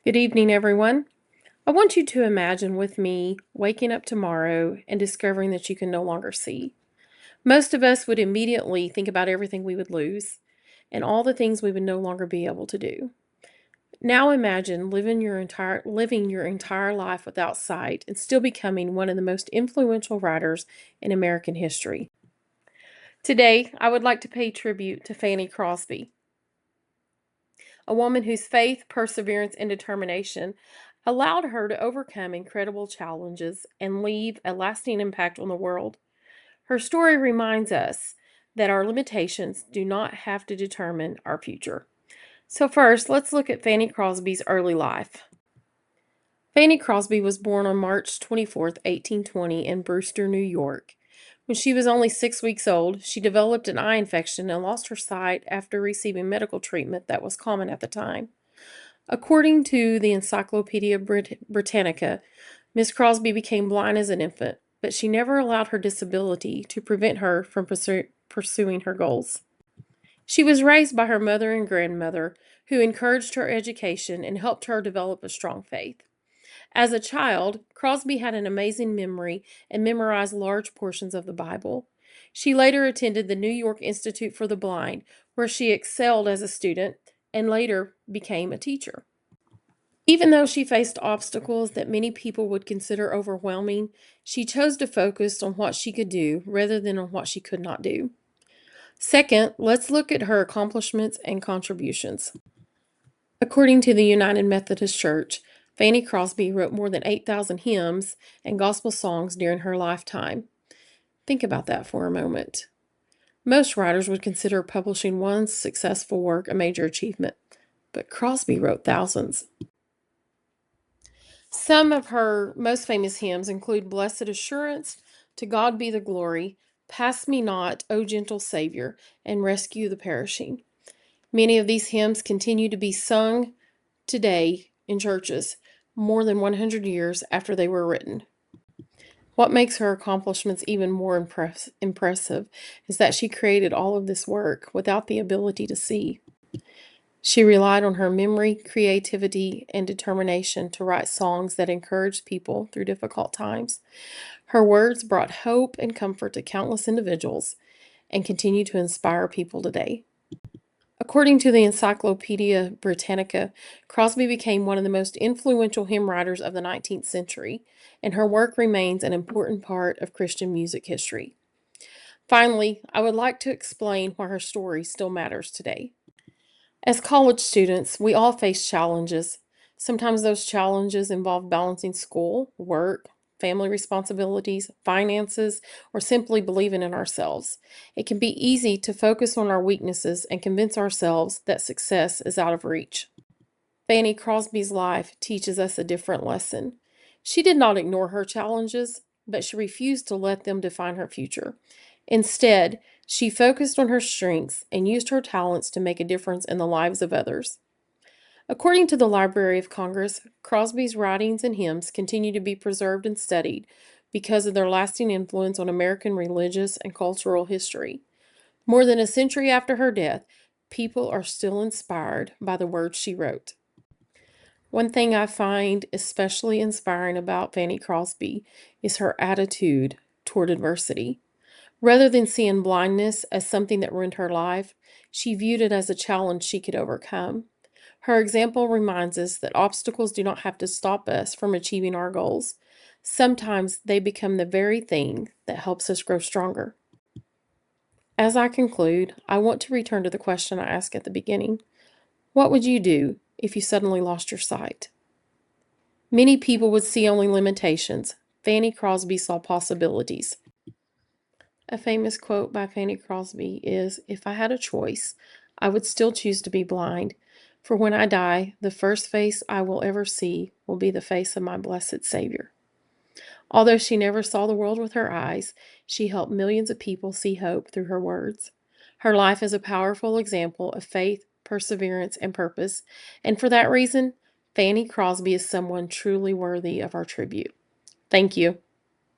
Good evening, everyone. I want you to imagine with me waking up tomorrow and discovering that you can no longer see. Most of us would immediately think about everything we would lose and all the things we would no longer be able to do. Now imagine living your entire life without sight and still becoming one of the most influential writers in American history. Today, I would like to pay tribute to Fanny Crosby, a woman whose faith, perseverance, and determination allowed her to overcome incredible challenges and leave a lasting impact on the world. Her story reminds us that our limitations do not have to determine our future. So, first, let's look at Fanny Crosby's early life. Fanny Crosby was born on March 24th, 1820, in Brewster, New York. When she was only 6 weeks old, she developed an eye infection and lost her sight after receiving medical treatment that was common at the time. According to the Encyclopedia Britannica, Miss Crosby became blind as an infant, but she never allowed her disability to prevent her from pursuing her goals. She was raised by her mother and grandmother, who encouraged her education and helped her develop a strong faith. As a child, Crosby had an amazing memory and memorized large portions of the Bible. She later attended the New York Institute for the Blind, where she excelled as a student and later became a teacher. Even though she faced obstacles that many people would consider overwhelming, she chose to focus on what she could do rather than on what she could not do. Second, let's look at her accomplishments and contributions. According to the United Methodist Church, Fanny Crosby wrote more than 8,000 hymns and gospel songs during her lifetime. Think about that for a moment. Most writers would consider publishing one successful work a major achievement, but Crosby wrote thousands. Some of her most famous hymns include Blessed Assurance, To God Be the Glory, Pass Me Not, O Gentle Savior, and Rescue the Perishing. Many of these hymns continue to be sung today in churches more than 100 years after they were written. What makes her accomplishments even more impressive is that she created all of this work without the ability to see. She relied on her memory, creativity, and determination to write songs that encouraged people through difficult times. Her words brought hope and comfort to countless individuals and continue to inspire people today. According to the Encyclopedia Britannica, Crosby became one of the most influential hymn writers of the 19th century, and her work remains an important part of Christian music history. Finally, I would like to explain why her story still matters today. As college students, we all face challenges. Sometimes those challenges involve balancing school, work, family responsibilities, finances, or simply believing in ourselves. It can be easy to focus on our weaknesses and convince ourselves that success is out of reach. Fanny Crosby's life teaches us a different lesson. She did not ignore her challenges, but she refused to let them define her future. Instead, she focused on her strengths and used her talents to make a difference in the lives of others. According to the Library of Congress, Crosby's writings and hymns continue to be preserved and studied because of their lasting influence on American religious and cultural history. More than a century after her death, people are still inspired by the words she wrote. One thing I find especially inspiring about Fanny Crosby is her attitude toward adversity. Rather than seeing blindness as something that ruined her life, she viewed it as a challenge she could overcome. Her example reminds us that obstacles do not have to stop us from achieving our goals. Sometimes they become the very thing that helps us grow stronger. As I conclude, I want to return to the question I asked at the beginning. What would you do if you suddenly lost your sight? Many people would see only limitations. Fanny Crosby saw possibilities. A famous quote by Fanny Crosby is, "If I had a choice, I would still choose to be blind, for when I die, the first face I will ever see will be the face of my blessed Savior." Although she never saw the world with her eyes, she helped millions of people see hope through her words. Her life is a powerful example of faith, perseverance, and purpose, and for that reason, Fanny Crosby is someone truly worthy of our tribute. Thank you.